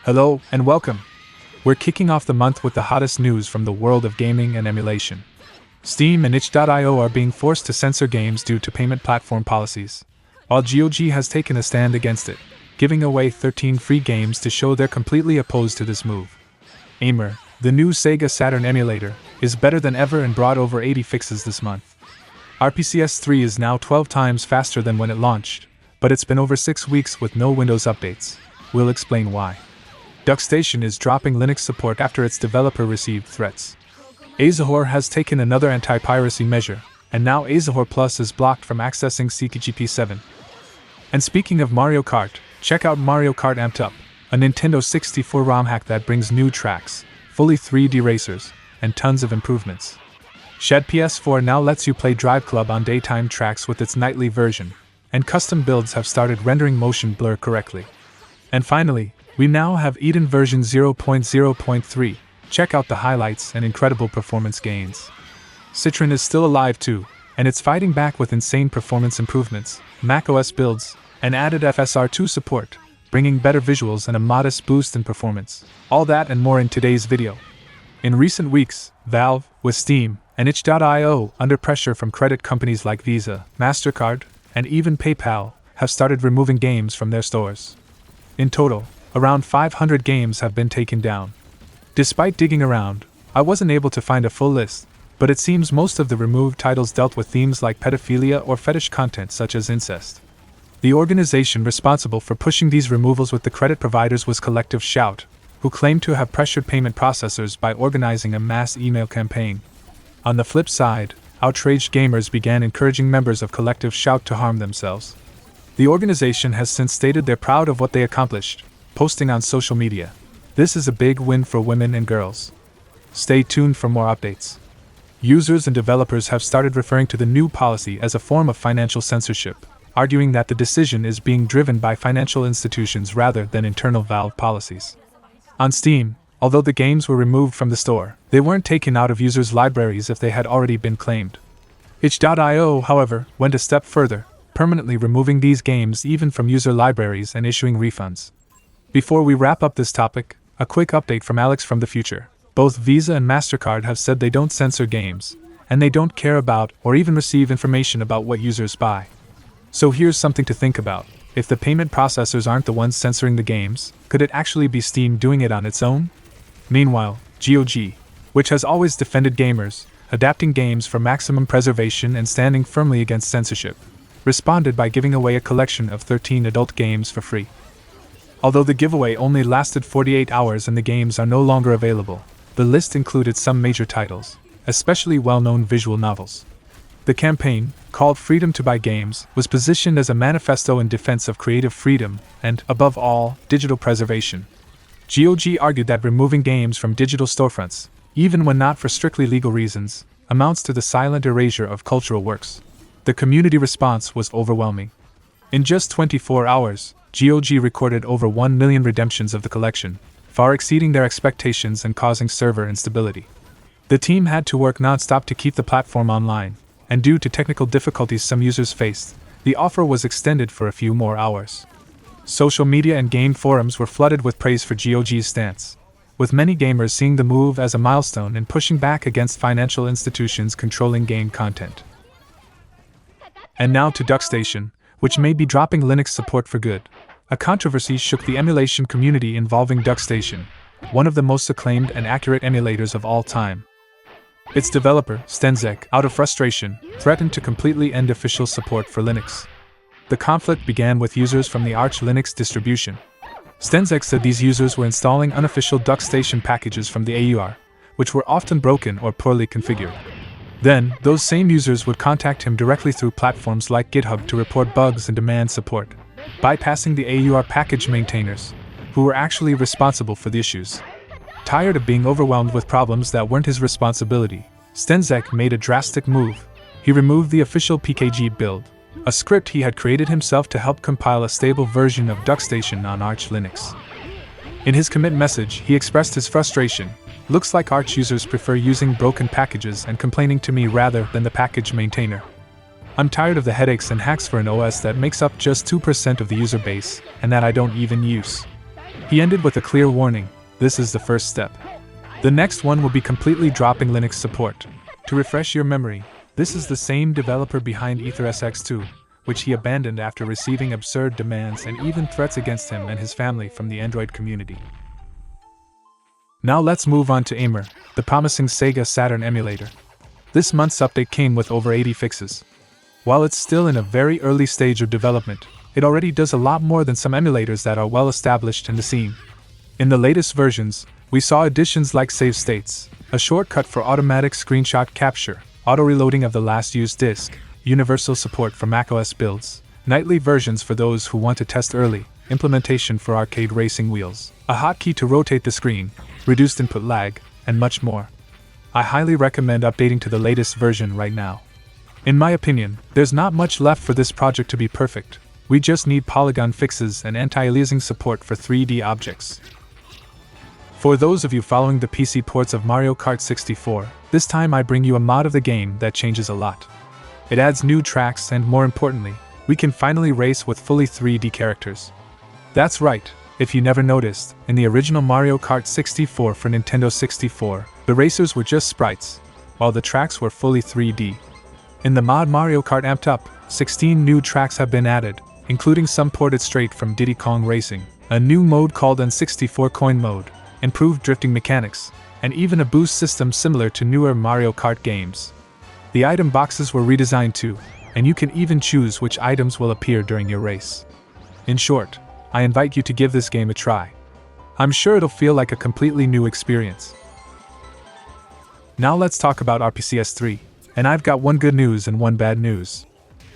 Hello, and welcome! We're kicking off the month with the hottest news from the world of gaming and emulation. Steam and itch.io are being forced to censor games due to payment platform policies, while GOG has taken a stand against it, giving away 13 free games to show they're completely opposed to this move. Ymir, the new Sega Saturn emulator, is better than ever and brought over 80 fixes this month. RPCS3 is now 12 times faster than when it launched, but it's been over 6 weeks with no Windows updates. We'll explain why. Duckstation is dropping Linux support after its developer received threats. Azahar has taken another anti-piracy measure, and now Azahar Plus is blocked from accessing CGP7. And speaking of Mario Kart, check out Mario Kart Amped Up, a Nintendo 64 ROM hack that brings new tracks, fully 3D racers, and tons of improvements. ShadPS4 now lets you play Drive Club on daytime tracks with its nightly version, and custom builds have started rendering motion blur correctly. And finally, we now have Eden version 0.0.3. Check out the highlights and incredible performance gains. Citron is still alive too, and it's fighting back with insane performance improvements, macOS builds, and added FSR2 support, bringing better visuals and a modest boost in performance. All that and more in today's video. In recent weeks, Valve, with Steam, and itch.io, under pressure from credit companies like Visa, MasterCard, and even PayPal, have started removing games from their stores. In total, around 500 games have been taken down. Despite digging around, I wasn't able to find a full list, but it seems most of the removed titles dealt with themes like pedophilia or fetish content such as incest. The organization responsible for pushing these removals with the credit providers was Collective Shout, who claimed to have pressured payment processors by organizing a mass email campaign. On the flip side, outraged gamers began encouraging members of Collective Shout to harm themselves. The organization has since stated they're proud of what they accomplished, posting on social media. This is a big win for women and girls. Stay tuned for more updates. Users and developers have started referring to the new policy as a form of financial censorship, arguing that the decision is being driven by financial institutions rather than internal Valve policies. On Steam, although the games were removed from the store, they weren't taken out of users' libraries if they had already been claimed. itch.io, however, went a step further, permanently removing these games even from user libraries and issuing refunds. Before we wrap up this topic, a quick update from Alex from the future. Both Visa and MasterCard have said they don't censor games, and they don't care about or even receive information about what users buy. So here's something to think about. If the payment processors aren't the ones censoring the games, could it actually be Steam doing it on its own? Meanwhile, GOG, which has always defended gamers, adapting games for maximum preservation and standing firmly against censorship, responded by giving away a collection of 13 adult games for free. Although the giveaway only lasted 48 hours and the games are no longer available, the list included some major titles, especially well-known visual novels. The campaign, called Freedom to Buy Games, was positioned as a manifesto in defense of creative freedom and, above all, digital preservation. GOG argued that removing games from digital storefronts, even when not for strictly legal reasons, amounts to the silent erasure of cultural works. The community response was overwhelming. In just 24 hours, GOG recorded over 1 million redemptions of the collection, far exceeding their expectations and causing server instability. The team had to work non-stop to keep the platform online, and due to technical difficulties some users faced, the offer was extended for a few more hours. Social media and game forums were flooded with praise for GOG's stance, with many gamers seeing the move as a milestone and pushing back against financial institutions controlling game content. And now to Duckstation, which may be dropping Linux support for good. A controversy shook the emulation community involving Duckstation, one of the most acclaimed and accurate emulators of all time. Its developer, Stenzek, out of frustration, threatened to completely end official support for Linux. The conflict began with users from the Arch Linux distribution. Stenzek said these users were installing unofficial Duckstation packages from the AUR, which were often broken or poorly configured. Then, those same users would contact him directly through platforms like GitHub to report bugs and demand support, bypassing the AUR package maintainers, who were actually responsible for the issues. Tired of being overwhelmed with problems that weren't his responsibility, Stenzek made a drastic move. He removed the official PKG build, a script he had created himself to help compile a stable version of Duckstation on Arch Linux. In his commit message, he expressed his frustration. Looks like Arch users prefer using broken packages and complaining to me rather than the package maintainer. I'm tired of the headaches and hacks for an OS that makes up just 2% of the user base, and that I don't even use. He ended with a clear warning: this is the first step. The next one will be completely dropping Linux support. To refresh your memory, this is the same developer behind EtherSX2, which he abandoned after receiving absurd demands and even threats against him and his family from the Android community. Now let's move on to Ymir, the promising Sega Saturn emulator. This month's update came with over 80 fixes. While it's still in a very early stage of development, it already does a lot more than some emulators that are well established in the scene. In the latest versions, we saw additions like save states, a shortcut for automatic screenshot capture, auto-reloading of the last used disk, universal support for macOS builds, nightly versions for those who want to test early, implementation for arcade racing wheels, a hotkey to rotate the screen, reduced input lag, and much more. I highly recommend updating to the latest version right now. In my opinion, there's not much left for this project to be perfect. We just need polygon fixes and anti-aliasing support for 3D objects. For those of you following the PC ports of Mario Kart 64, this time I bring you a mod of the game that changes a lot. It adds new tracks and, more importantly, we can finally race with fully 3D characters. That's right, if you never noticed, in the original Mario Kart 64 for Nintendo 64, the racers were just sprites, while the tracks were fully 3D. In the mod Mario Kart Amped Up, 16 new tracks have been added, including some ported straight from Diddy Kong Racing, a new mode called N64 Coin Mode, improved drifting mechanics, and even a boost system similar to newer Mario Kart games. The item boxes were redesigned too, and you can even choose which items will appear during your race. In short, I invite you to give this game a try. I'm sure it'll feel like a completely new experience. Now let's talk about RPCS3, and I've got one good news and one bad news.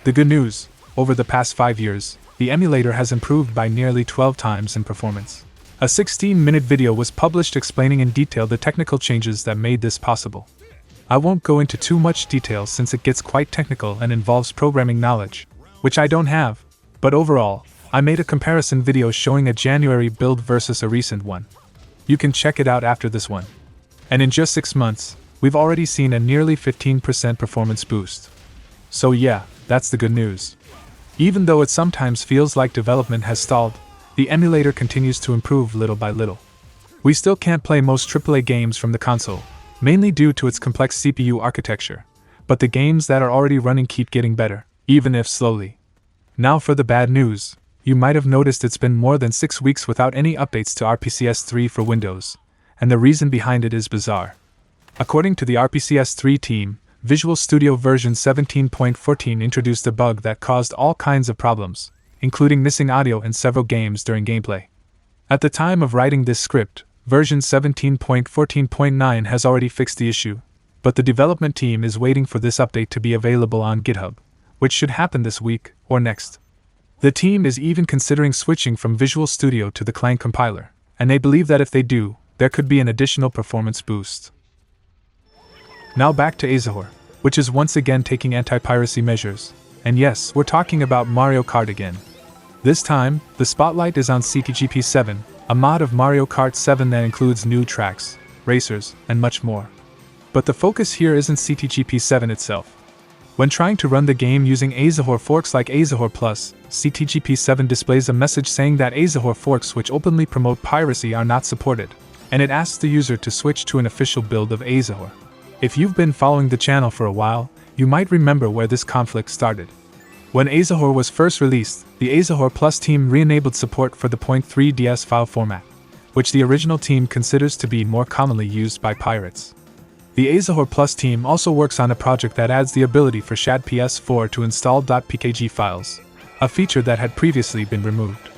The good news: over the past 5 years, the emulator has improved by nearly 12 times in performance. A 16-minute video was published explaining in detail the technical changes that made this possible. I won't go into too much detail since it gets quite technical and involves programming knowledge, which I don't have, but overall, I made a comparison video showing a January build versus a recent one. You can check it out after this one. And in just 6 months, we've already seen a nearly 15% performance boost. So yeah, that's the good news. Even though it sometimes feels like development has stalled, the emulator continues to improve little by little. We still can't play most AAA games from the console, mainly due to its complex CPU architecture, but the games that are already running keep getting better, even if slowly. Now for the bad news: you might have noticed it's been more than 6 weeks without any updates to RPCS3 for Windows, and the reason behind it is bizarre. According to the RPCS3 team, Visual Studio version 17.14 introduced a bug that caused all kinds of problems, including missing audio in several games during gameplay. At the time of writing this script, version 17.14.9 has already fixed the issue, but the development team is waiting for this update to be available on GitHub, which should happen this week or next. The team is even considering switching from Visual Studio to the Clang compiler, and they believe that if they do, there could be an additional performance boost. Now back to Azahar, which is once again taking anti-piracy measures, and yes, we're talking about Mario Kart again. This time, the spotlight is on CTGP7, a mod of Mario Kart 7 that includes new tracks, racers, and much more. But the focus here isn't CTGP7 itself. When trying to run the game using Azahar forks like Azahar Plus, CTGP7 displays a message saying that Azahar forks which openly promote piracy are not supported, and it asks the user to switch to an official build of Azahar. If you've been following the channel for a while, you might remember where this conflict started. When Azahar was first released, the Azahar Plus team re-enabled support for the .3ds file format, which the original team considers to be more commonly used by pirates. The Azahar Plus team also works on a project that adds the ability for ShadPS4 to install .pkg files, a feature that had previously been removed.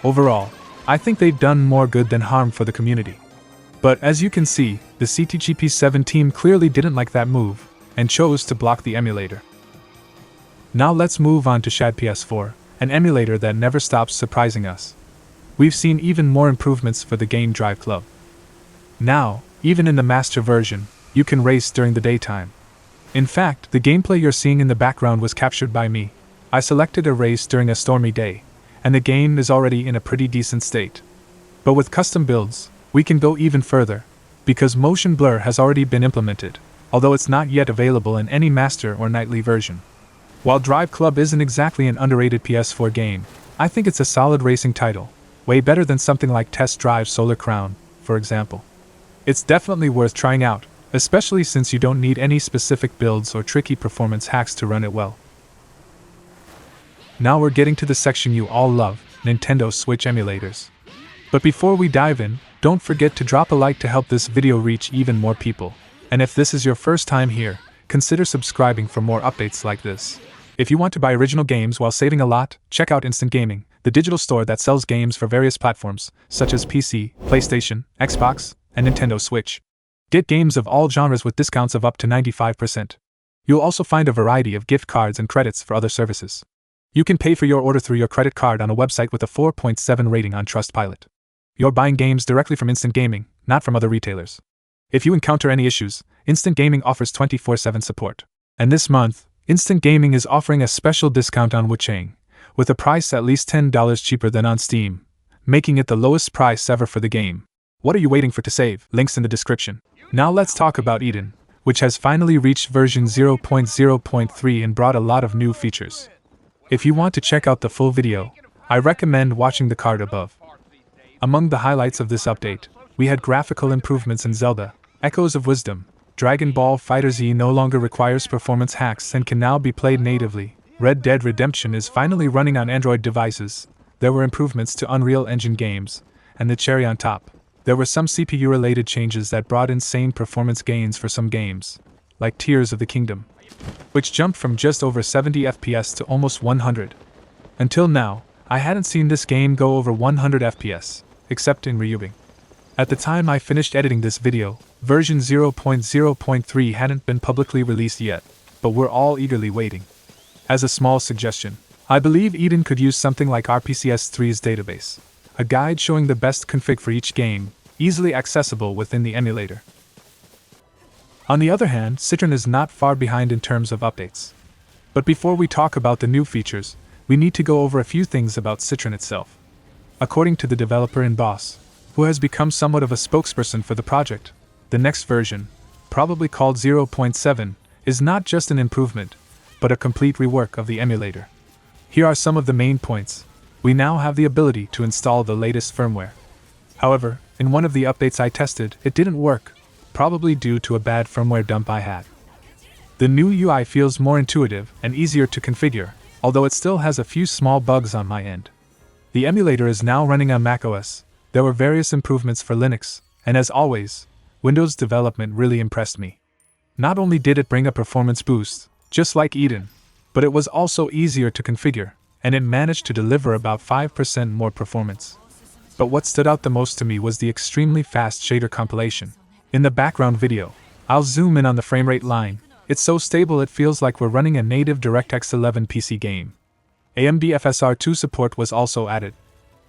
Overall, I think they've done more good than harm for the community. But as you can see, the CTGP7 team clearly didn't like that move, and chose to block the emulator. Now let's move on to ShadPS4, an emulator that never stops surprising us. We've seen even more improvements for the game Drive Club. Now, even in the master version, you can race during the daytime. In fact, the gameplay you're seeing in the background was captured by me. I selected a race during a stormy day, and the game is already in a pretty decent state. But with custom builds, we can go even further, because motion blur has already been implemented, although it's not yet available in any master or nightly version. While Drive Club isn't exactly an underrated PS4 game, I think it's a solid racing title, Way better than something like Test Drive Solar Crown, for example. It's definitely worth trying out, especially since you don't need any specific builds or tricky performance hacks to run it well. Now we're getting to the section you all love, Nintendo Switch emulators. But before we dive in, don't forget to drop a like to help this video reach even more people. And if this is your first time here, consider subscribing for more updates like this. If you want to buy original games while saving a lot, check out Instant Gaming, the digital store that sells games for various platforms, such as PC, PlayStation, Xbox, and Nintendo Switch. Get games of all genres with discounts of up to 95%. You'll also find a variety of gift cards and credits for other services. You can pay for your order through your credit card on a website with a 4.7 rating on Trustpilot. You're buying games directly from Instant Gaming, not from other retailers. If you encounter any issues, Instant Gaming offers 24/7 support. And this month, Instant Gaming is offering a special discount on Wuchang, with a price at least $10 cheaper than on Steam, making it the lowest price ever for the game. What are you waiting for to save? Links in the description. Now let's talk about Eden, which has finally reached version 0.0.3 and brought a lot of new features. If you want to check out the full video, I recommend watching the card above. Among the highlights of this update, we had graphical improvements in Zelda, Echoes of Wisdom. Dragon Ball FighterZ no longer requires performance hacks and can now be played natively. Red Dead Redemption is finally running on Android devices. There were improvements to Unreal Engine games, and the cherry on top, there were some CPU-related changes that brought insane performance gains for some games, like Tears of the Kingdom, which jumped from just over 70 FPS to almost 100. Until now, I hadn't seen this game go over 100 FPS, except in Ryubing. At the time I finished editing this video, version 0.0.3 hadn't been publicly released yet, but we're all eagerly waiting. As a small suggestion, I believe Eden could use something like RPCS3's database, a guide showing the best config for each game, easily accessible within the emulator. On the other hand, Citron is not far behind in terms of updates. But before we talk about the new features, we need to go over a few things about Citron itself. According to the developer and boss, who has become somewhat of a spokesperson for the project, the next version, probably called 0.7, is not just an improvement, but a complete rework of the emulator. Here are some of the main points. We now have the ability to install the latest firmware. However, in one of the updates I tested, it didn't work, probably due to a bad firmware dump I had. The new UI feels more intuitive and easier to configure, although it still has a few small bugs on my end. The emulator is now running on macOS. There were various improvements for Linux, and as always, Windows development really impressed me. Not only did it bring a performance boost, just like Eden, but it was also easier to configure, and it managed to deliver about 5% more performance. But what stood out the most to me was the extremely fast shader compilation. In the background video, I'll zoom in on the framerate line. It's so stable it feels like we're running a native DirectX 11 PC game. AMD FSR2 support was also added.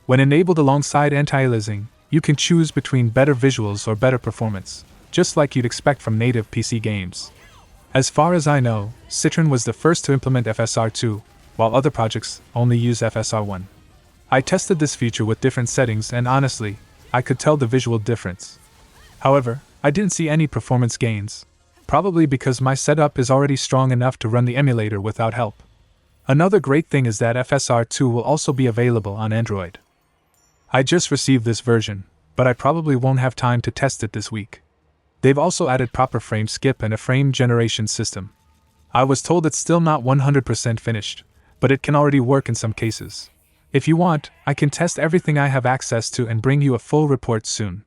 When enabled alongside anti-aliasing, you can choose between better visuals or better performance, just like you'd expect from native PC games. As far as I know, Citron was the first to implement FSR2, while other projects only use FSR1. I tested this feature with different settings and honestly, I could tell the visual difference. However, I didn't see any performance gains, probably because my setup is already strong enough to run the emulator without help. Another great thing is that FSR2 will also be available on Android. I just received this version, but I probably won't have time to test it this week. They've also added proper frame skip and a frame generation system. I was told it's still not 100% finished, but it can already work in some cases. If you want, I can test everything I have access to and bring you a full report soon.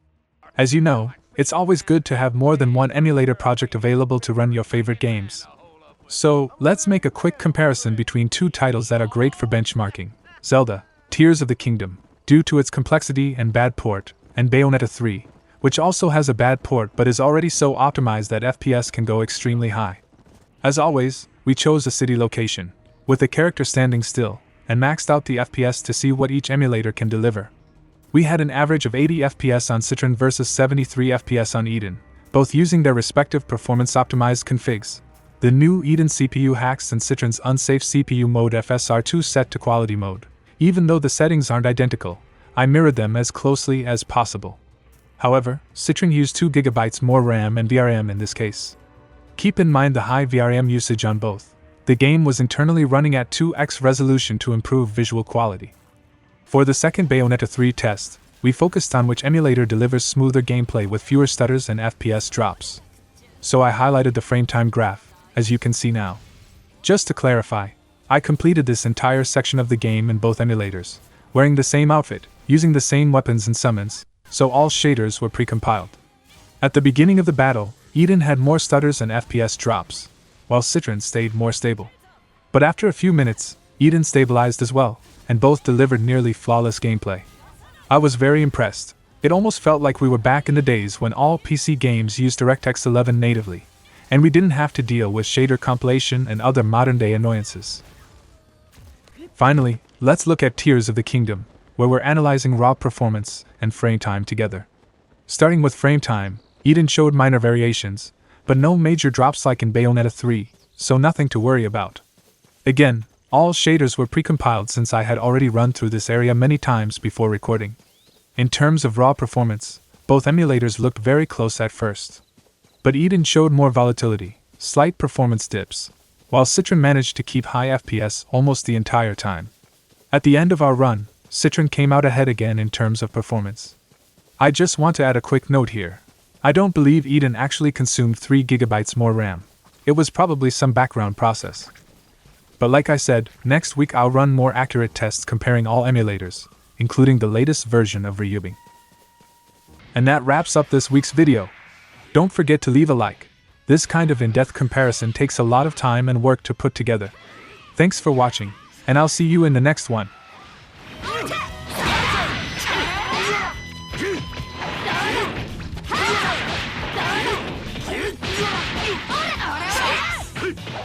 As you know, it's always good to have more than one emulator project available to run your favorite games. So, let's make a quick comparison between two titles that are great for benchmarking: Zelda, Tears of the Kingdom, due to its complexity and bad port, and Bayonetta 3, which also has a bad port but is already so optimized that FPS can go extremely high. As always, we chose a city location, with the character standing still, and maxed out the FPS to see what each emulator can deliver. We had an average of 80 FPS on Citron versus 73 FPS on Eden, both using their respective performance-optimized configs. The new Eden CPU hacks and Citron's unsafe CPU mode FSR2 set to quality mode. Even though the settings aren't identical, I mirrored them as closely as possible. However, Citron used 2 GB more RAM and VRM in this case. Keep in mind the high VRM usage on both. The game was internally running at 2x resolution to improve visual quality. For the second Bayonetta 3 test, we focused on which emulator delivers smoother gameplay with fewer stutters and FPS drops. So I highlighted the frame time graph, as you can see now. Just to clarify, I completed this entire section of the game in both emulators, wearing the same outfit, using the same weapons and summons, so all shaders were precompiled. At the beginning of the battle, Eden had more stutters and FPS drops, while Citron stayed more stable. But after a few minutes, Eden stabilized as well, and both delivered nearly flawless gameplay. I was very impressed. It almost felt like we were back in the days when all PC games used DirectX 11 natively, and we didn't have to deal with shader compilation and other modern-day annoyances. Finally, let's look at Tears of the Kingdom, where we're analyzing raw performance and frame time together. Starting with frame time, Eden showed minor variations, but no major drops like in Bayonetta 3, so nothing to worry about. Again, all shaders were precompiled since I had already run through this area many times before recording. In terms of raw performance, both emulators looked very close at first. But Eden showed more volatility, slight performance dips, while Citron managed to keep high FPS almost the entire time. At the end of our run, Citron came out ahead again in terms of performance. I just want to add a quick note here. I don't believe Eden actually consumed 3 GB more RAM. It was probably some background process. But like I said, next week I'll run more accurate tests comparing all emulators, including the latest version of Ryubing. And that wraps up this week's video. Don't forget to leave a like. This kind of in-depth comparison takes a lot of time and work to put together. Thanks for watching, and I'll see you in the next one.